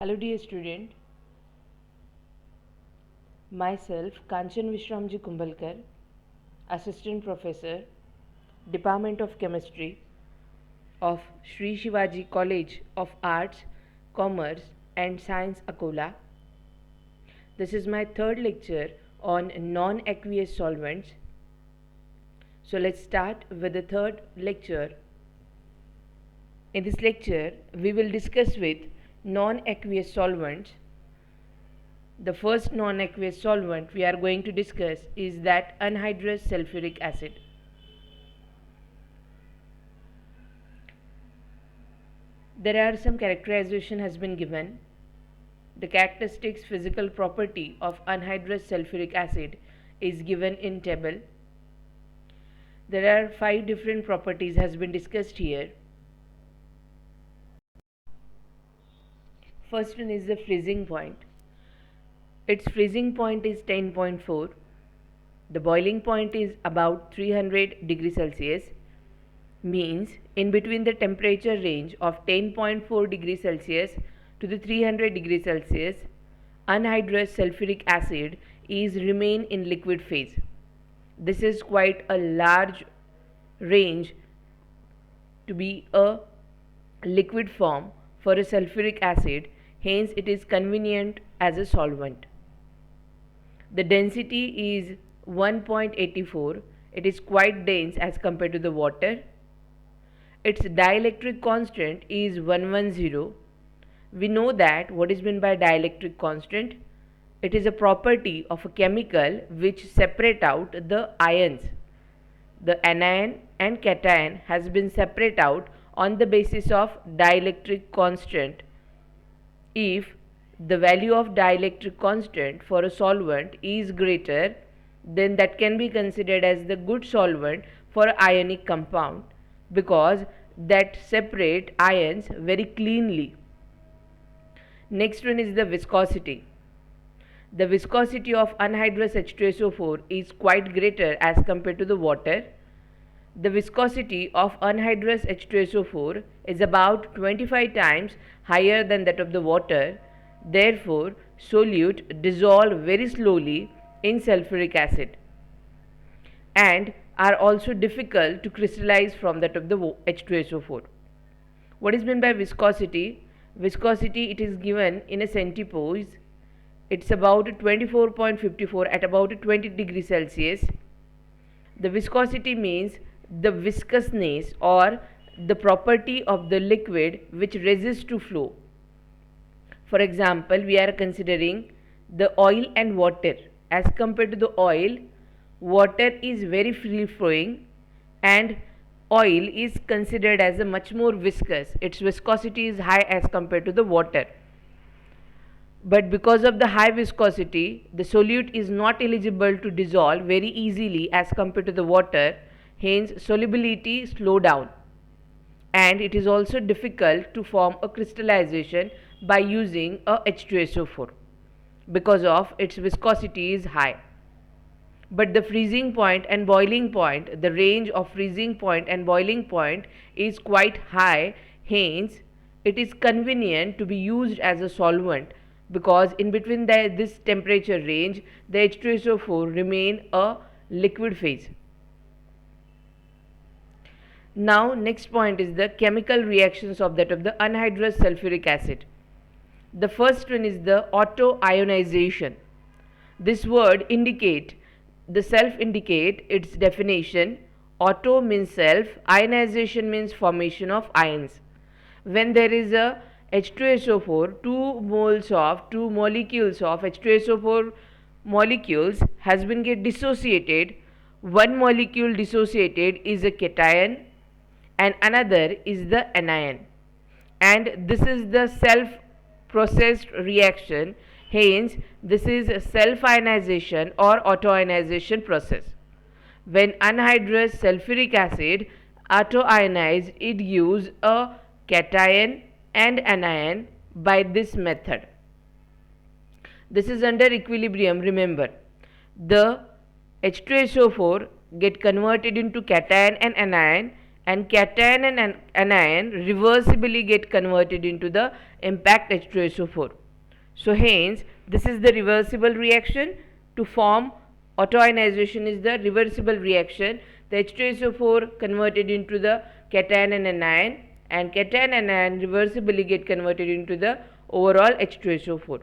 Hello dear student, myself Kanchan Vishramji Kumbalkar, Assistant Professor, Department of Chemistry of Sri Shivaji College of Arts, Commerce and Science Akola. This is my third lecture on non-aqueous solvents. So let's start with the third lecture. In this lecture, we will discuss with non-aqueous solvents. The first non-aqueous solvent we are going to discuss is that anhydrous sulfuric acid. There are some characterization has been given. The characteristics physical property of anhydrous sulfuric acid is given in table. There are 5 different properties has been discussed here. First one is the freezing point. Its freezing point is 10.4. The boiling point is about 300 degrees Celsius. Means in between the temperature range of 10.4 degrees Celsius to the 300 degrees Celsius, anhydrous sulfuric acid is remain in liquid phase. This is quite a large range to be a liquid form for a sulfuric acid, hence it is convenient as a solvent. The density is 1.84. It is quite dense as compared to the water. Its dielectric constant is 110. We know that what is meant by dielectric constant. It is a property of a chemical which separate out the ions. The anion and cation has been separate out on the basis of dielectric constant. If the value of dielectric constant for a solvent is greater, then that can be considered as the good solvent for an ionic compound, because that separate ions very cleanly. Next one is the viscosity. The viscosity of anhydrous H2SO4 is quite greater as compared to the water. The viscosity of anhydrous H2SO4 is about 25 times higher than that of the water. Therefore, solute dissolve very slowly in sulfuric acid and are also difficult to crystallize from that of the H2SO4. What is meant by viscosity? Viscosity, it is given in a centipoise. It's about 24.54 at about 20 degrees Celsius. The viscosity means the viscousness or the property of the liquid which resists to flow. For example, we are considering the oil and water. As compared to the oil, water is very free flowing and oil is considered as a much more viscous. Its viscosity is high as compared to the water. But because of the high viscosity, the solute is not eligible to dissolve very easily as compared to the water, hence solubility slow down. And it is also difficult to form a crystallization by using a H2SO4 because of its viscosity is high. But the freezing point and boiling point, the range of freezing point and boiling point is quite high, hence it is convenient to be used as a solvent, because in between this temperature range the H2SO4 remain a liquid phase. Now next point is the chemical reactions of that of the anhydrous sulfuric acid. The first one is the autoionization. This word indicate, the self indicate its definition. Auto means self, ionization means formation of ions. When there is a H2SO4, two molecules of H2SO4 molecules has been get dissociated. One molecule dissociated is a cation and another is the anion, and this is the self processed reaction, hence this is a self ionization or autoionization process. When anhydrous sulfuric acid autoionized, it gives a cation and anion by this method. This is under equilibrium. Remember, the H2SO4 get converted into cation and anion, and cation and anion reversibly get converted into the impact H2SO4. So hence this is the reversible reaction. To form autoionization is the reversible reaction. The H2SO4 converted into the cation and anion, and cation and anion reversibly get converted into the overall H2SO4.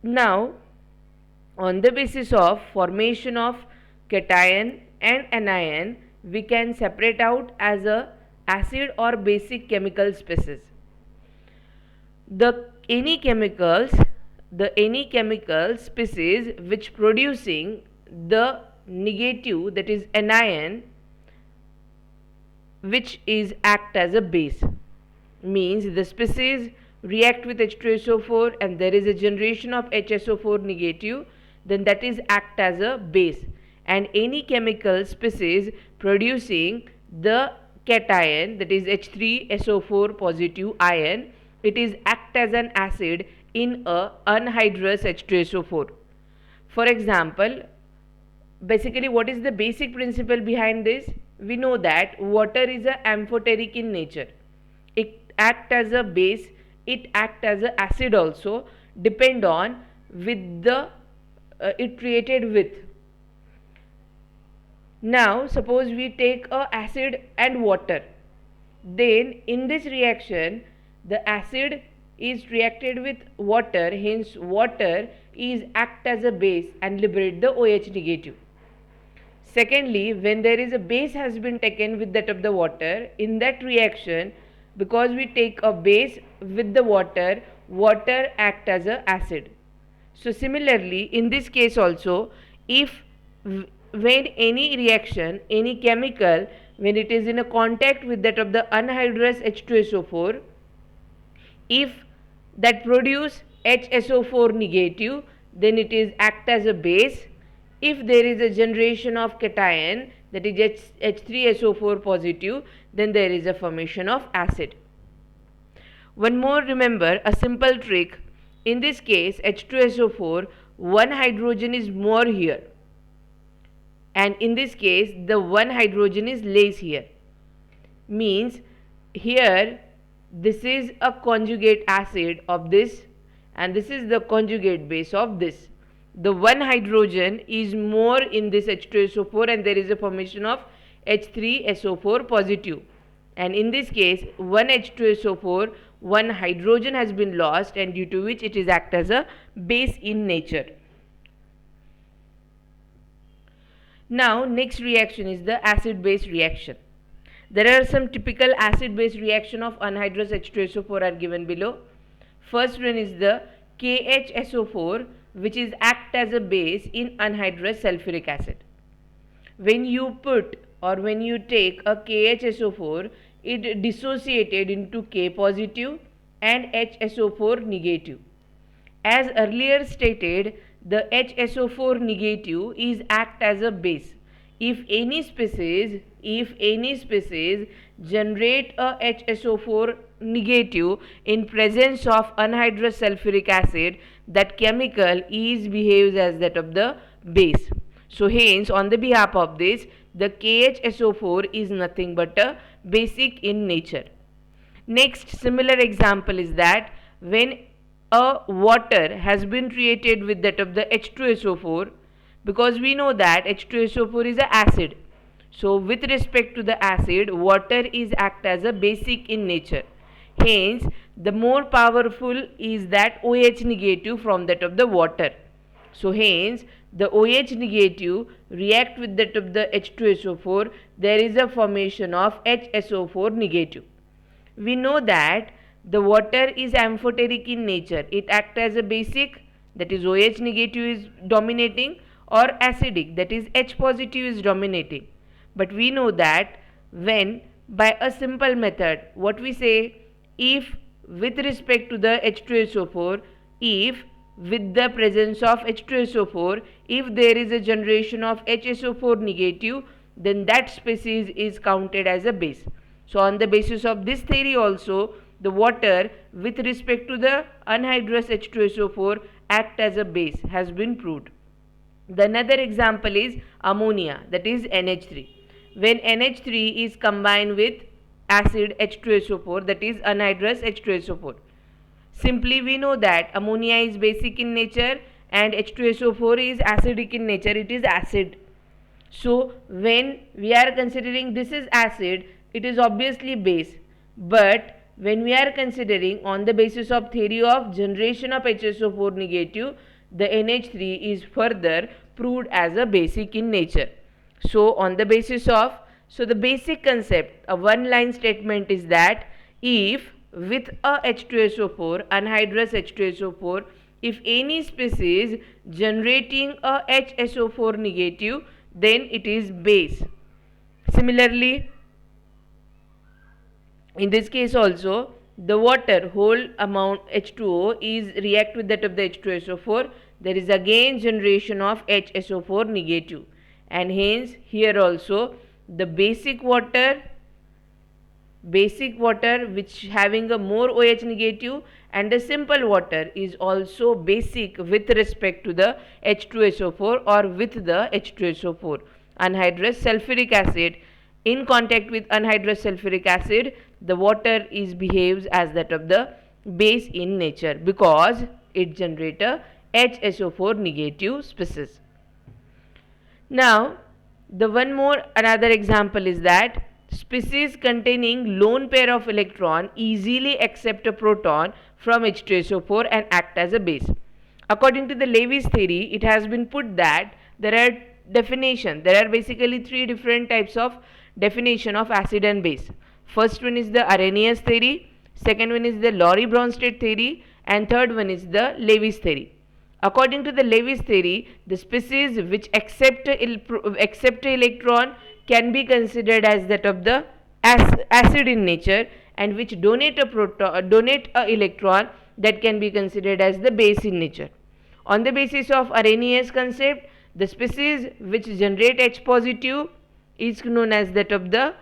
Now, on the basis of formation of cation and anion, we can separate out as a acid or basic chemical species. Any chemical species which producing the negative, that is anion, which is act as a base, means the species react with H2SO4 and there is a generation of HSO4 negative, then that is act as a base. And any chemical species producing the cation, that is H3SO4 positive ion, it is act as an acid in a anhydrous H2SO4. For example, basically what is the basic principle behind this? We know that water is a amphoteric in nature. It act as a base, it act as a acid also, depend on with the it reacted with. Now suppose we take a acid and water, then in this reaction the acid is reacted with water, hence water is act as a base and liberate the OH negative. Secondly, when there is a base has been taken with that of the water, in that reaction, because we take a base with the water, water act as a acid. So similarly, in this case also, if when any reaction, any chemical, when it is in a contact with that of the anhydrous H2SO4, if that produce HSO4 negative, then it is act as a base. If there is a generation of cation, that is H3SO4 positive, then there is a formation of acid. One more, remember a simple trick. In this case H2SO4, one hydrogen is more here, and in this case the one hydrogen is less here. Means here this is a conjugate acid of this and this is the conjugate base of this. The one hydrogen is more in this H2SO4 and there is a formation of H3SO4 positive, and in this case one H2SO4, one hydrogen has been lost, and due to which it is act as a base in nature. Now next reaction is the acid base reaction. There are some typical acid base reaction of anhydrous H2SO4 are given below. First one is the KHSO4, which is act as a base in anhydrous sulfuric acid. When you put or when you take a KHSO4, it dissociated into K positive and HSO4 negative. As earlier stated, the HSO4 negative is act as a base. If any species generate a HSO4 negative in presence of anhydrous sulfuric acid, that chemical behaves as that of the base. So hence on the behalf of this, the KHSO4 is nothing but a basic in nature. Next similar example is that when a water has been treated with that of the H2SO4, because we know that H2SO4 is an acid. So with respect to the acid, water is act as a basic in nature. Hence the more powerful is that OH negative from that of the water. So hence the OH negative react with that of the H2SO4, there is a formation of HSO4 negative. We know that the water is amphoteric in nature. It acts as a basic, that is OH negative is dominating, or acidic, that is H positive is dominating. But we know that when by a simple method, what we say, if with respect to the H2SO4, if with the presence of H2SO4, if there is a generation of HSO4 negative, then that species is counted as a base. So on the basis of this theory also, the water with respect to the anhydrous H2SO4 act as a base has been proved. The another example is ammonia, that is NH3. when NH3 is combined with acid H2SO4, that is anhydrous H2SO4. Simply we know that ammonia is basic in nature and H2SO4 is acidic in nature, it is acid. So when we are considering this is acid, it is obviously base, but when we are considering on the basis of theory of generation of HSO4 negative, the NH3 is further proved as a basic in nature. So on the basis of, so the basic concept, a one line statement is that if with a H2SO4, anhydrous H2SO4, if any species generating a HSO4 negative, then it is base. Similarly, in this case also, the water whole amount H2O is react with that of the H2SO4, there is again generation of HSO4 negative, and hence here also the basic water which having a more OH negative and the simple water is also basic with respect to the H2SO4 or with the H2SO4. Anhydrous sulfuric acid in contact with anhydrous sulfuric acid, the water is behaves as that of the base in nature because it generates a HSO4 negative species. Now the one more another example is that species containing lone pair of electron easily accept a proton from H2SO4 and act as a base. According to the Levy's theory, it has been put that there are basically three different types of definition of acid and base. First one is the Arrhenius theory, second one is the Lowry-Bronsted theory, and third one is the Levy's theory. According to the Levy's theory, the species which accept a electron can be considered as that of the acid in nature, and which donate a electron, that can be considered as the base in nature. On the basis of Arrhenius concept, the species which generate H positive is known as that of the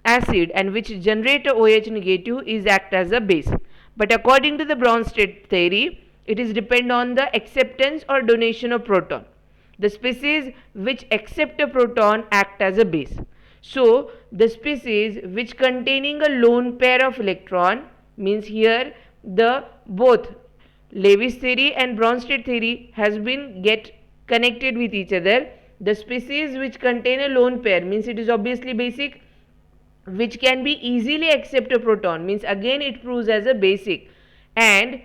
acid, and which generate a OH negative is act as a base. But according to the Bronsted theory, it is depend on the acceptance or donation of proton. The species which accept a proton act as a base. So the species which containing a lone pair of electron, means here the both Levy's theory and Bronsted theory has been get connected with each other. The species which contain a lone pair, means it is obviously basic, which can be easily accept a proton, means again it proves as a basic, and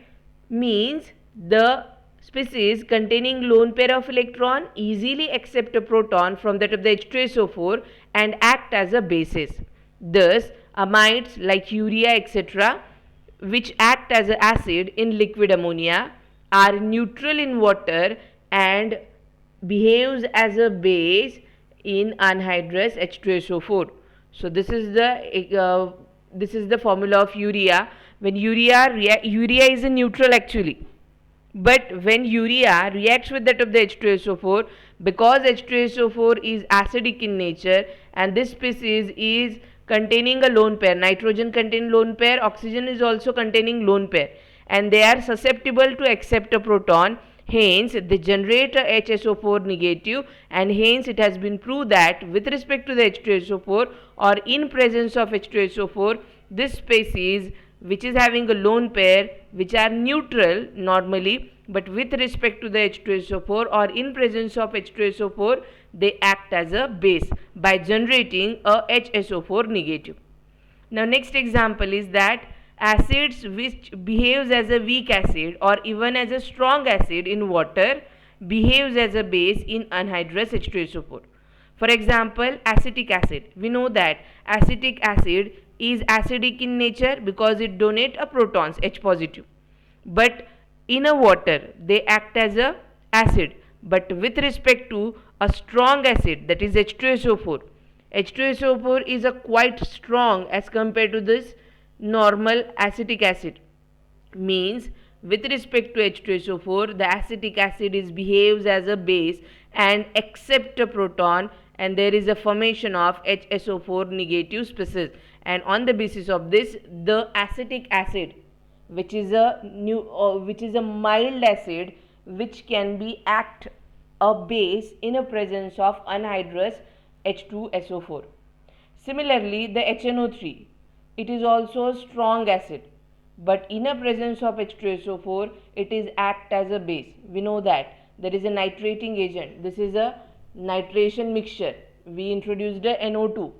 means the species containing lone pair of electron easily accept a proton from that of the H2SO4 and act as a basis. Thus amides like urea etc., which act as an acid in liquid ammonia, are neutral in water and behaves as a base in anhydrous H2SO4. So this is the formula of urea. When urea is a neutral actually, but when urea reacts with that of the H2SO4, because H2SO4 is acidic in nature and this species is containing a lone pair, nitrogen contain lone pair, oxygen is also containing lone pair, and they are susceptible to accept a proton, hence they generate a HSO4 negative, and hence it has been proved that with respect to the H2SO4 or in presence of H2SO4, this species which is having a lone pair which are neutral normally, but with respect to the H2SO4 or in presence of H2SO4, they act as a base by generating a HSO4 negative. Now next example is that acids which behaves as a weak acid or even as a strong acid in water behaves as a base in anhydrous H2SO4. For example, acetic acid. We know that acetic acid is acidic in nature because it donates a protons H positive, but in a water they act as a acid, but with respect to a strong acid, that is H2SO4, H2SO4 is a quite strong as compared to this normal acetic acid, means with respect to H2SO4 the acetic acid is behaves as a base and accept a proton, and there is a formation of HSO4 negative species, and on the basis of this the acetic acid, which is a mild acid which can be act a base in a presence of anhydrous H2SO4. Similarly, the HNO3, it is also a strong acid, but in a presence of H2SO4, it is act as a base. We know that there is a nitrating agent. This is a nitration mixture. We introduced a NO2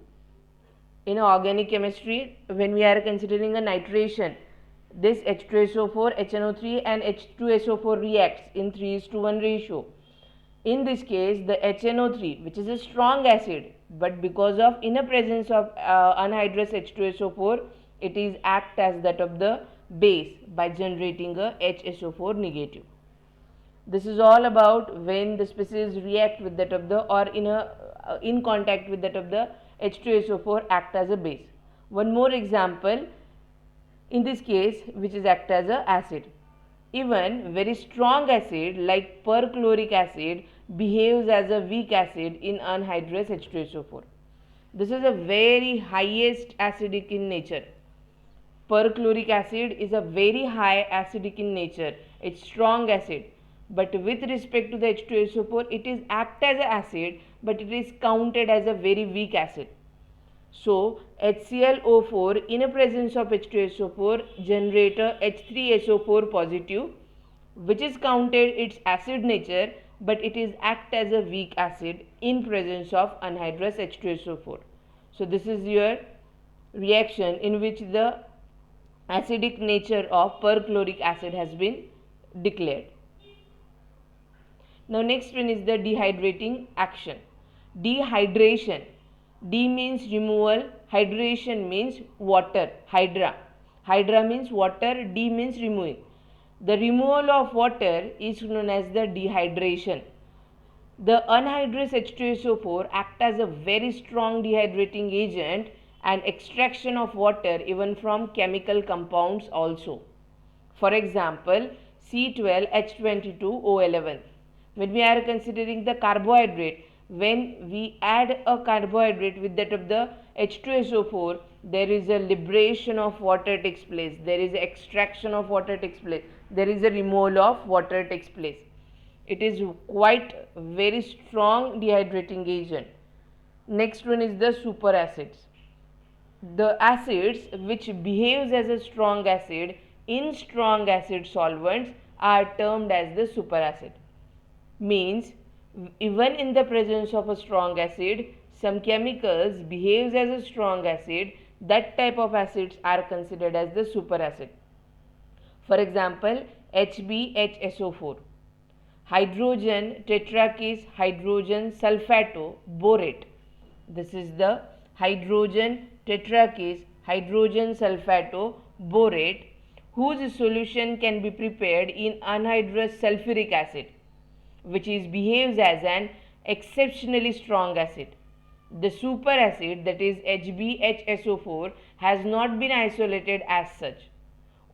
in organic chemistry when we are considering a nitration. This H2SO4, HNO3 and H2SO4 reacts in 3:1 ratio. In this case, the HNO3, which is a strong acid, but because of inner presence of anhydrous H2SO4, it is act as that of the base by generating a HSO4 negative. This is all about when the species react with that of the or in contact with that of the H2SO4 act as a base. One more example in this case, which is act as a acid. Even very strong acid like perchloric acid behaves as a weak acid in anhydrous H2SO4. This is a very highest acidic in nature. Perchloric acid is a very high acidic in nature. It's strong acid. But with respect to the H2SO4, it is act as an acid, but it is counted as a very weak acid. So, HClO4 in a presence of H2SO4 generate a H3SO4 positive, which is counted its acid nature, but it is act as a weak acid in presence of anhydrous H2SO4. So, this is your reaction in which the acidic nature of perchloric acid has been declared. Now next one is the dehydrating action. Dehydration. D means removal, hydration means water, hydra. Hydra means water, D means removing. The removal of water is known as the dehydration. The anhydrous H2SO4 act as a very strong dehydrating agent and extraction of water even from chemical compounds also. For example, C12H22O11. When we are considering the carbohydrate, when we add a carbohydrate with that of the H2SO4, there is a liberation of water takes place, there is extraction of water takes place, there is a removal of water takes place. It is quite very strong dehydrating agent. Next one is the superacids. The acids which behaves as a strong acid in strong acid solvents are termed as the superacid. Means even in the presence of a strong acid, some chemicals behaves as a strong acid. That type of acids are considered as the superacid. For example, HbHSO4, hydrogen tetrakis hydrogen sulfato borate. This is the hydrogen tetrakis hydrogen sulfato borate, whose solution can be prepared in anhydrous sulfuric acid, which behaves as an exceptionally strong acid. The superacid, that is HbHSO4, has not been isolated as such.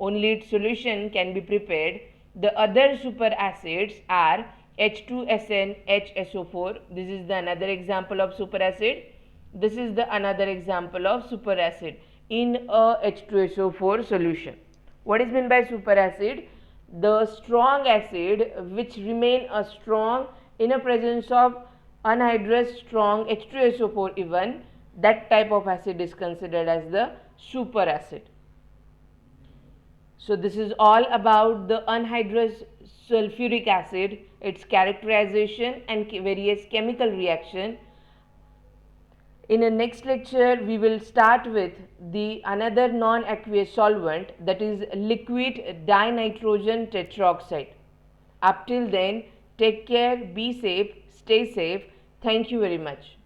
Only its solution can be prepared. The other superacids are H2SN-HSO4. This is the another example of superacid. This is the another example of superacid in a H2SO4 solution. What is meant by superacid? The strong acid which remain a strong in a presence of anhydrous strong H2SO4 even, that type of acid is considered as the superacid. So this is all about the anhydrous sulfuric acid, its characterization and various chemical reaction. In the next lecture, we will start with the another non-aqueous solvent, that is liquid dinitrogen tetroxide. Up till then, take care, be safe, stay safe. Thank you very much.